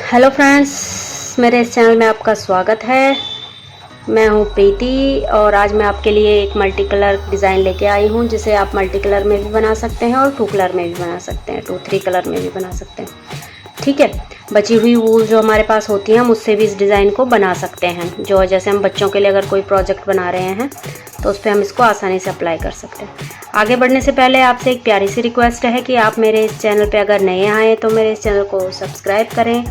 Hello friends, मेरे इस channel में आपका स्वागत है। मैं हूं प्रीति और आज मैं आपके लिए एक मल्टी कलर डिज़ाइन लेके आई हूं, जिसे आप मल्टी कलर में भी बना सकते हैं और 2 कलर में भी बना सकते हैं, 2-3 कलर में भी बना सकते हैं। ठीक है, बची हुई वूल जो हमारे पास होती है हम उससे भी इस डिज़ाइन को बना सकते हैं। जो जैसे हम बच्चों के लिए अगर कोई प्रोजेक्ट बना रहे हैं तो उस पर हम इसको आसानी से अप्लाई कर सकते हैं। आगे बढ़ने से पहले आपसे एक प्यारी सी रिक्वेस्ट है कि आप मेरे इस चैनल पे अगर नए आए तो मेरे इस चैनल को सब्सक्राइब करें,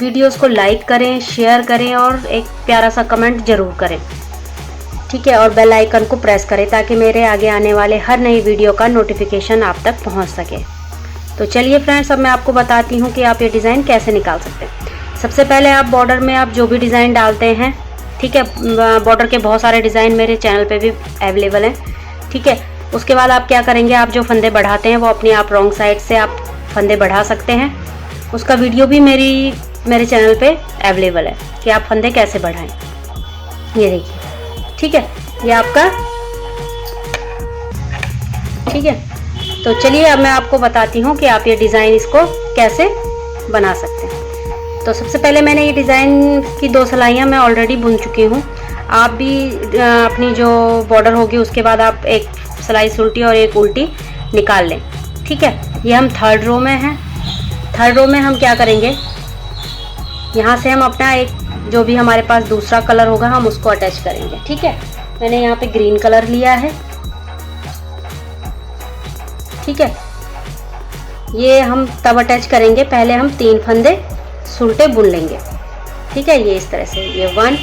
वीडियोस को लाइक करें, शेयर करें और एक प्यारा सा कमेंट ज़रूर करें। ठीक है, और बेल आइकन को प्रेस करें ताकि मेरे आगे आने वाले हर नई वीडियो का नोटिफिकेशन आप तक पहुंच सके। तो चलिए फ्रेंड्स, अब मैं आपको बताती हूँ कि आप ये डिज़ाइन कैसे निकाल सकते हैं। सबसे पहले आप बॉर्डर में आप जो भी डिज़ाइन डालते हैं, ठीक है, बॉर्डर के बहुत सारे डिज़ाइन मेरे चैनल पे भी अवेलेबल हैं। ठीक है, उसके बाद आप क्या करेंगे, आप जो फंदे बढ़ाते हैं वो अपनी आप रॉन्ग साइड से आप फंदे बढ़ा सकते हैं। उसका वीडियो भी मेरे चैनल पे अवेलेबल है कि आप फंदे कैसे बढ़ाएं। ये देखिए, ठीक है, ये आपका, ठीक है। तो चलिए अब मैं आपको बताती हूँ कि आप ये डिज़ाइन इसको कैसे बना सकते हैं। तो सबसे पहले मैंने ये डिज़ाइन की 2 सिलाइयाँ मैं ऑलरेडी बुन चुकी हूँ। आप भी अपनी जो बॉर्डर होगी उसके बाद आप एक सिलाई उल्टी और एक उल्टी निकाल लें। ठीक है, ये हम 3rd रो में हैं। 3rd रो में हम क्या करेंगे, यहाँ से हम अपना एक जो भी हमारे पास दूसरा कलर होगा हम उसको अटैच करेंगे। ठीक है, मैंने यहाँ पे ग्रीन कलर लिया है। ठीक है, ये हम तब अटैच करेंगे, पहले हम 3 फंदे सुलटे बुन लेंगे। ठीक है, ये इस तरह से, ये 1,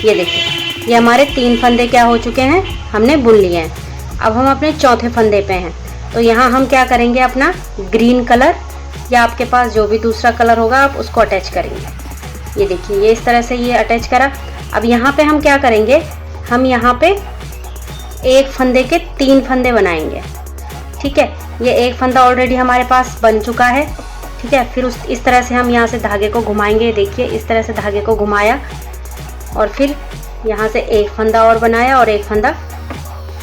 ये देखिए, ये हमारे 3 फंदे क्या हो चुके हैं, हमने बुन लिए हैं। अब हम अपने चौथे फंदे पे हैं, तो यहाँ हम क्या करेंगे, अपना ग्रीन कलर या आपके पास जो भी दूसरा कलर होगा आप उसको अटैच करेंगे। ये देखिए, ये इस तरह से ये अटैच करा। अब यहाँ पे हम क्या करेंगे, हम यहाँ पे एक फंदे के 3 फंदे बनाएंगे। ठीक है, ये एक फंदा ऑलरेडी हमारे पास बन चुका है। ठीक है, फिर इस तरह से हम यहाँ से धागे को घुमाएंगे। देखिए, इस तरह से धागे को घुमाया और फिर यहाँ से एक फंदा और बनाया और एक फंदा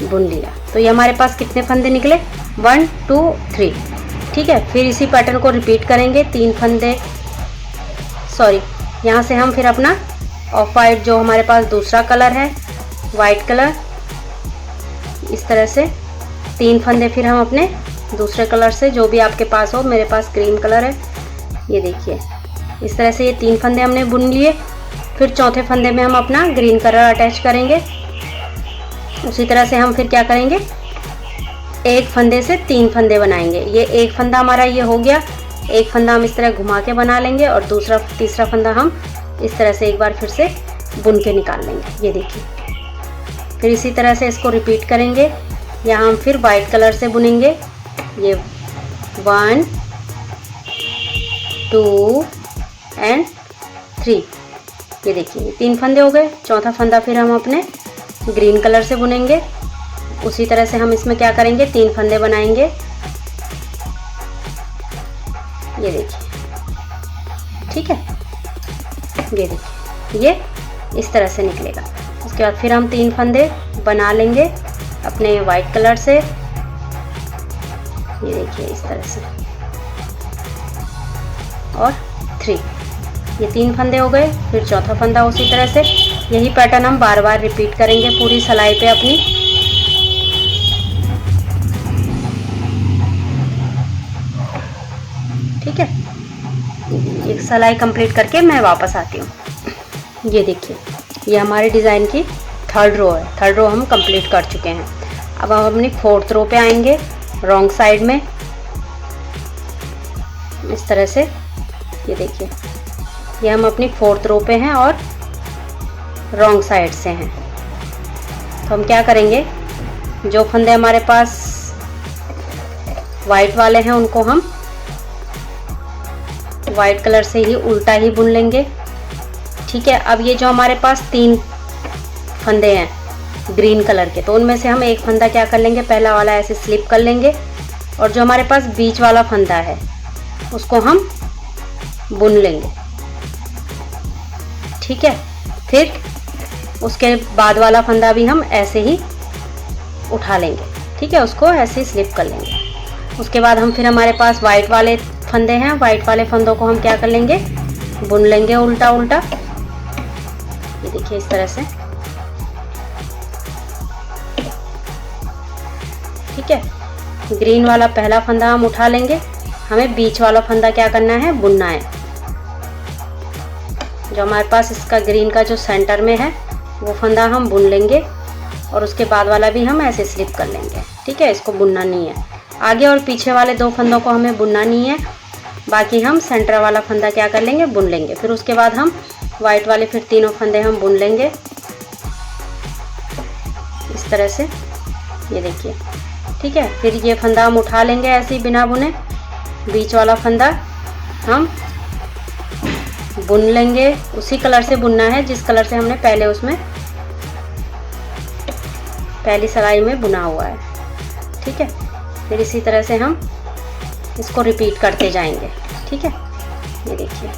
बुन लिया। तो ये हमारे पास कितने फंदे निकले, 1 2 3। ठीक है, फिर इसी पैटर्न को रिपीट करेंगे, 3 फंदे, सॉरी, यहाँ से हम फिर अपना ऑफ वाइट जो हमारे पास दूसरा कलर है, वाइट कलर, इस तरह से 3 फंदे फिर हम अपने दूसरे कलर से जो भी आपके पास हो, मेरे पास ग्रीन कलर है, ये देखिए, इस तरह से ये 3 फंदे हमने बुन लिए। फिर चौथे फंदे में हम अपना ग्रीन कलर अटैच करेंगे। उसी तरह से हम फिर क्या करेंगे, एक फंदे से 3 फंदे बनाएंगे। ये एक फंदा हमारा ये हो गया, एक फंदा हम इस तरह घुमा के बना लेंगे और तीसरा फंदा हम इस तरह से एक बार फिर से बुन के निकाल लेंगे। ये देखिए, फिर इसी तरह से इसको रिपीट करेंगे। यहाँ हम फिर वाइट कलर से बुनेंगे। ये 1 2 एंड 3, ये देखिए 3 फंदे हो गए। चौथा फंदा फिर हम अपने ग्रीन कलर से बुनेंगे। उसी तरह से हम इसमें क्या करेंगे, 3 फंदे बनाएंगे। ये देखिए, ठीक है, ये देखिए, ये इस तरह से निकलेगा। उसके बाद फिर हम 3 फंदे बना लेंगे अपने वाइट कलर से। ये देखिए, इस तरह से, और 3, ये 3 फंदे हो गए। फिर चौथा फंदा उसी तरह से। यही पैटर्न हम बार बार रिपीट करेंगे पूरी सिलाई पे अपनी। ठीक है, एक सिलाई कंप्लीट करके मैं वापस आती हूँ। ये देखिए, ये हमारे डिज़ाइन की 3rd रो है। 3rd रो हम कंप्लीट कर चुके हैं। अब हम अपनी 4th रो पे आएंगे, रॉन्ग साइड में, इस तरह से। ये देखिए, ये हम अपनी 4th रो पे हैं और रॉन्ग साइड से हैं। तो हम क्या करेंगे, जो फंदे हमारे पास वाइट वाले हैं उनको हम वाइट कलर से ही उल्टा ही बुन लेंगे। ठीक है, अब ये जो हमारे पास 3 फंदे हैं ग्रीन कलर के, तो उनमें से हम एक फंदा क्या कर लेंगे, पहला वाला ऐसे स्लिप कर लेंगे और जो हमारे पास बीच वाला फंदा है उसको हम बुन लेंगे। ठीक है, फिर उसके बाद वाला फंदा भी हम ऐसे ही उठा लेंगे। ठीक है, उसको ऐसे ही स्लिप कर लेंगे। उसके बाद हम फिर हमारे पास वाइट वाले फंदे हैं, वाइट वाले फंदों को हम क्या कर लेंगे, बुन लेंगे उल्टा उल्टा। ये देखिए इस तरह से, ठीक है। ग्रीन वाला पहला फंदा हम उठा लेंगे, हमें बीच वाला फंदा क्या करना है, बुनना है। जो हमारे पास इसका ग्रीन का जो सेंटर में है वो फंदा हम बुन लेंगे और उसके बाद वाला भी हम ऐसे स्लिप कर लेंगे, ठीक है। इसको बुनना नहीं है, आगे और पीछे वाले 2 फंदों को हमें बुनना नहीं है, बाकी हम सेंटर वाला फंदा क्या कर लेंगे, बुन लेंगे। फिर उसके बाद हम वाइट वाले फिर तीनों फंदे हम बुन लेंगे इस तरह से, ये देखिए, ठीक है। फिर ये फंदा हम उठा लेंगे ऐसे ही बिना बुने, बीच वाला फंदा हम बुन लेंगे, उसी कलर से बुनना है जिस कलर से हमने पहले उसमें पहली सिलाई में बुना हुआ है, ठीक है। फिर इसी तरह से हम इसको रिपीट करते जाएंगे, ठीक है। ये देखिए,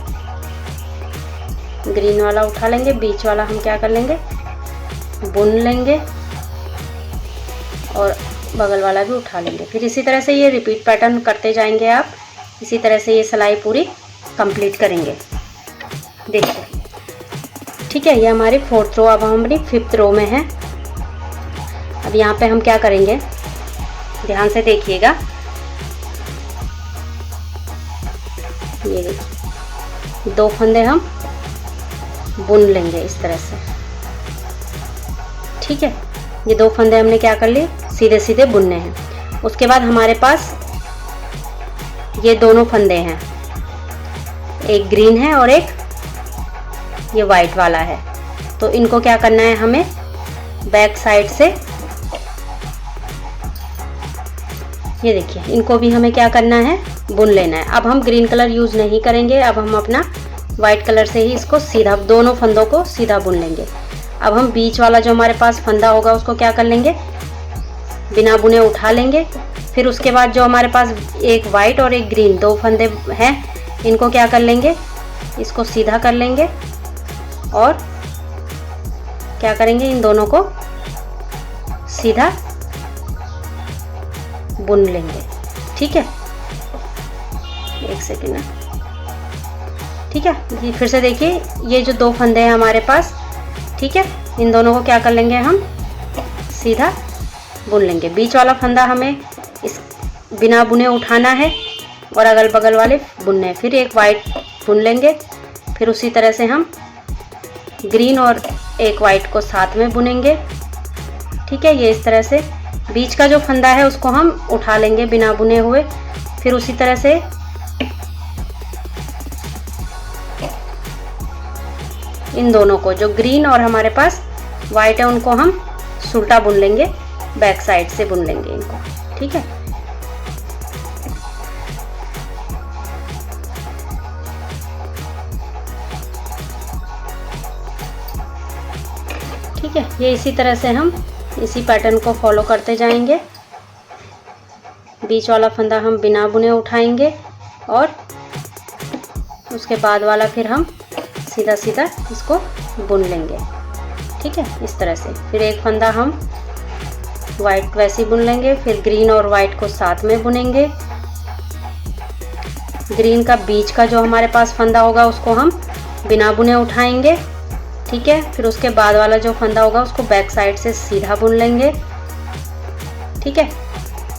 ग्रीन वाला उठा लेंगे, बीच वाला हम क्या कर लेंगे, बुन लेंगे और बगल वाला भी उठा लेंगे। फिर इसी तरह से ये रिपीट पैटर्न करते जाएंगे आप, इसी तरह से ये सिलाई पूरी कंप्लीट करेंगे, देखिए, ठीक है। ये हमारी 4th रो, अब हम हमारी 5th रो में है। अब यहाँ पे हम क्या करेंगे, ध्यान से देखिएगा, ये देखिए 2 फंदे हम बुन लेंगे इस तरह से, ठीक है। ये 2 फंदे हमने क्या कर लिए, सीधे सीधे बुनने हैं। उसके बाद हमारे पास ये दोनों फंदे हैं, एक ग्रीन है और एक ये वाइट वाला है, तो इनको क्या करना है, हमें बैक साइड से, ये देखिए, इनको भी हमें क्या करना है, बुन लेना है। अब हम ग्रीन कलर यूज़ नहीं करेंगे, अब हम अपना वाइट कलर से ही इसको सीधा, दोनों फंदों को सीधा बुन लेंगे। अब हम बीच वाला जो हमारे पास फंदा होगा उसको क्या कर लेंगे, बिना बुने उठा लेंगे। फिर उसके बाद जो हमारे पास एक वाइट और एक ग्रीन 2 फंदे हैं, इनको क्या कर लेंगे, इसको सीधा कर लेंगे और क्या करेंगे, इन दोनों को सीधा बुन लेंगे, ठीक है। एक सेकेंड ना, ठीक है। ये फिर से देखिए, ये जो 2 फंदे हैं हमारे पास, ठीक है, इन दोनों को क्या कर लेंगे, हम सीधा बुन लेंगे। बीच वाला फंदा हमें इस बिना बुने उठाना है और अगल बगल वाले बुनने हैं। फिर एक वाइट बुन लेंगे, फिर उसी तरह से हम ग्रीन और एक वाइट को साथ में बुनेंगे, ठीक है। ये इस तरह से बीच का जो फंदा है उसको हम उठा लेंगे बिना बुने हुए। फिर उसी तरह से इन दोनों को, जो ग्रीन और हमारे पास वाइट है, उनको हम सुल्टा बुन लेंगे, बैक साइड से बुन लेंगे इनको, ठीक है। ठीक है, ये इसी तरह से हम इसी पैटर्न को फॉलो करते जाएंगे। बीच वाला फंदा हम बिना बुने उठाएंगे और उसके बाद वाला फिर हम सीधा सीधा इसको बुन लेंगे, ठीक है, इस तरह से। फिर एक फंदा हम वाइट वैसे ही बुन लेंगे, फिर ग्रीन और वाइट को साथ में बुनेंगे। ग्रीन का बीच का जो हमारे पास फंदा होगा उसको हम बिना बुने उठाएंगे, ठीक है। फिर उसके बाद वाला जो फंदा होगा उसको बैक साइड से सीधा बुन लेंगे, ठीक है।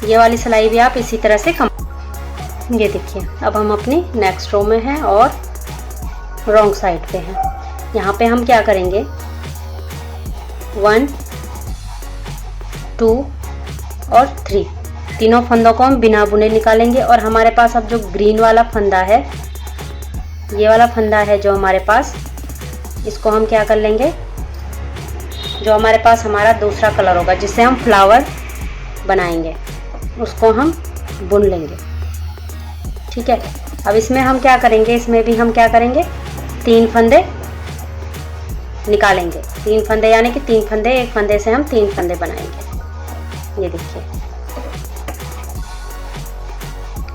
ये वाली सिलाई भी आप इसी तरह से ये देखिए, अब हम अपनी नेक्स्ट रो में हैं और रॉन्ग साइड पे हैं। यहाँ पे हम क्या करेंगे, 1 2 और 3 तीनों फंदों को हम बिना बुने निकालेंगे। और हमारे पास अब जो ग्रीन वाला फंदा है, ये वाला फंदा है जो हमारे पास, इसको हम क्या कर लेंगे, जो हमारे पास हमारा दूसरा कलर होगा जिससे हम फ्लावर बनाएंगे, उसको हम बुन लेंगे, ठीक है। अब इसमें हम क्या करेंगे, इसमें भी हम क्या करेंगे, 3 फंदे निकालेंगे। 3 फंदे यानी कि 3 फंदे, एक फंदे से हम 3 फंदे बनाएंगे, ये देखिए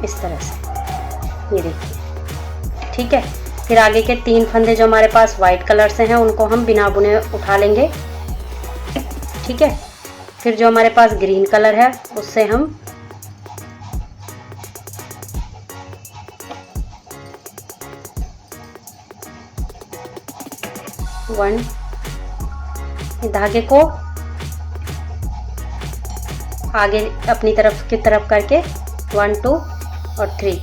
इस तरह से, ये देखिए, ठीक है। फिर आगे के 3 फंदे जो हमारे पास वाइट कलर से हैं उनको हम बिना बुने उठा लेंगे, ठीक है। फिर जो हमारे पास ग्रीन कलर है उससे हम 1, धागे को आगे अपनी तरफ की तरफ करके 1, 2 और 3।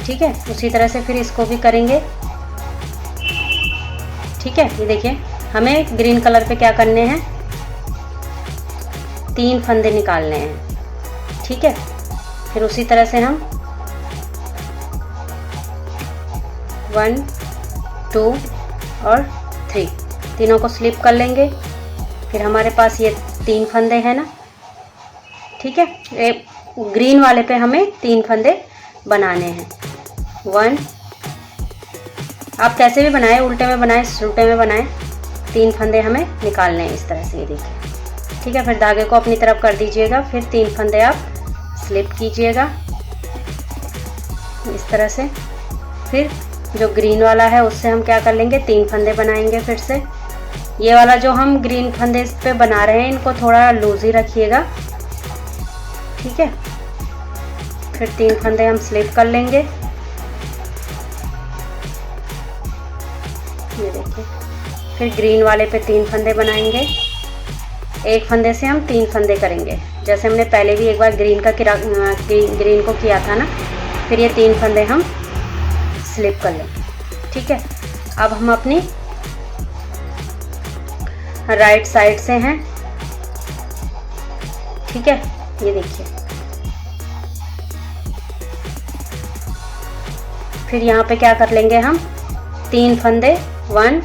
ठीक है, उसी तरह से फिर इसको भी करेंगे। ठीक है, ये देखिए हमें ग्रीन कलर पे क्या करने हैं, 3 फंदे निकालने हैं। ठीक है, फिर उसी तरह से हम 1, 2 और 3 तीनों को स्लिप कर लेंगे। फिर हमारे पास ये 3 फंदे हैं ना। ठीक है, ग्रीन वाले पे हमें 3 फंदे बनाने हैं। 1, आप कैसे भी बनाएं, उल्टे में बनाएं, सुलटे में बनाएं, 3 फंदे हमें निकालने हैं इस तरह से, ये देखिए। ठीक है, फिर धागे को अपनी तरफ कर दीजिएगा, फिर 3 फंदे आप स्लिप कीजिएगा इस तरह से। फिर जो ग्रीन वाला है उससे हम क्या कर लेंगे, 3 फंदे बनाएंगे फिर से। ये वाला जो हम ग्रीन फंदे इस पे बना रहे हैं, इनको थोड़ा लूज ही रखिएगा। ठीक है, फिर 3 फंदे हम स्लिप कर लेंगे, ये देखिए। फिर ग्रीन वाले पे 3 फंदे बनाएंगे। एक फंदे से हम 3 फंदे करेंगे, जैसे हमने पहले भी एक बार ग्रीन को किया था ना। फिर ये 3 फंदे हम स्लिप कर लेंगे। ठीक है, अब हम अपनी राइट साइड से हैं। ठीक है, ये देखिए। फिर यहाँ पे क्या कर लेंगे हम, 3 फंदे, 1,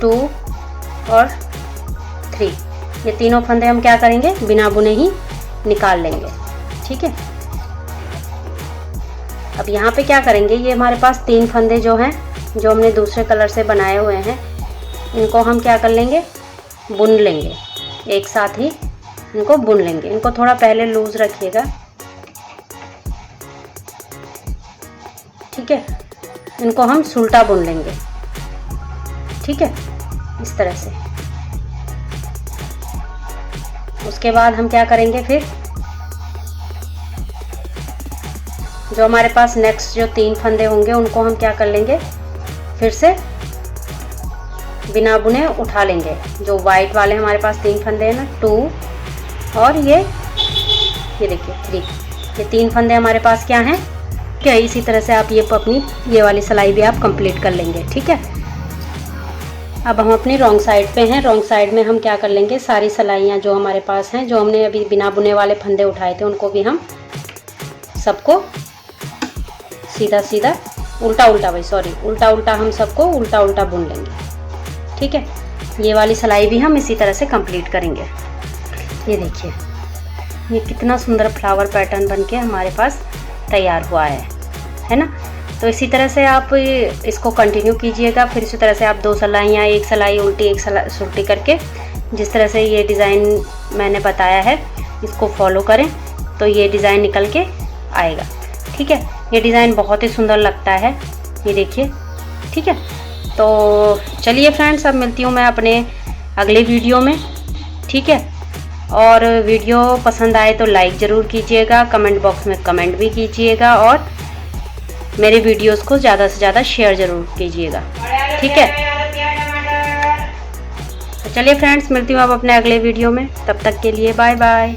2 और 3, ये तीनों फंदे हम क्या करेंगे, बिना बुने ही निकाल लेंगे। ठीक है, अब यहाँ पे क्या करेंगे, ये हमारे पास 3 फंदे जो हैं, जो हमने दूसरे कलर से बनाए हुए हैं, इनको हम क्या कर लेंगे, बुन लेंगे। एक साथ ही इनको बुन लेंगे। इनको थोड़ा पहले लूज रखिएगा। ठीक है, इनको हम सुलटा बुन लेंगे। ठीक है, इस तरह से। उसके बाद हम क्या करेंगे, फिर जो हमारे पास नेक्स्ट जो 3 फंदे होंगे उनको हम क्या कर लेंगे, फिर से बिना बुने उठा लेंगे। जो वाइट वाले हमारे पास 3 फंदे हैं ना, 2 और ये देखिए 3, ये 3 फंदे हमारे पास क्या हैं, क्या इसी तरह से आप ये अपनी ये वाली सिलाई भी आप कंप्लीट कर लेंगे। ठीक है, अब हम अपनी रॉन्ग साइड पे हैं। रॉन्ग साइड में हम क्या कर लेंगे, सारी सिलाइयाँ जो हमारे पास हैं, जो हमने अभी बिना बुने वाले फंदे उठाए थे, उनको भी हम सबको सीधा सीधा उल्टा उल्टा हम सबको उल्टा उल्टा बुन लेंगे। ठीक है, ये वाली सिलाई भी हम इसी तरह से कंप्लीट करेंगे। ये देखिए, ये कितना सुंदर फ्लावर पैटर्न बनके हमारे पास तैयार हुआ है ना। तो इसी तरह से आप इसको कंटिन्यू कीजिएगा। फिर इसी तरह से आप 2 सिलाइयाँ, एक सिलाई उल्टी एक सिलाई सुलटी करके, जिस तरह से ये डिज़ाइन मैंने बताया है, इसको फॉलो करें तो ये डिज़ाइन निकल के आएगा। ठीक है, ये डिज़ाइन बहुत ही सुंदर लगता है, ये देखिए। ठीक है, तो चलिए फ्रेंड्स, अब मिलती हूँ मैं अपने अगले वीडियो में। ठीक है, और वीडियो पसंद आए तो लाइक ज़रूर कीजिएगा, कमेंट बॉक्स में कमेंट भी कीजिएगा, और मेरे वीडियोस को ज़्यादा से ज़्यादा शेयर ज़रूर कीजिएगा। ठीक है, तो चलिए फ्रेंड्स, मिलती हूँ अब अपने अगले वीडियो में। तब तक के लिए बाय बाय।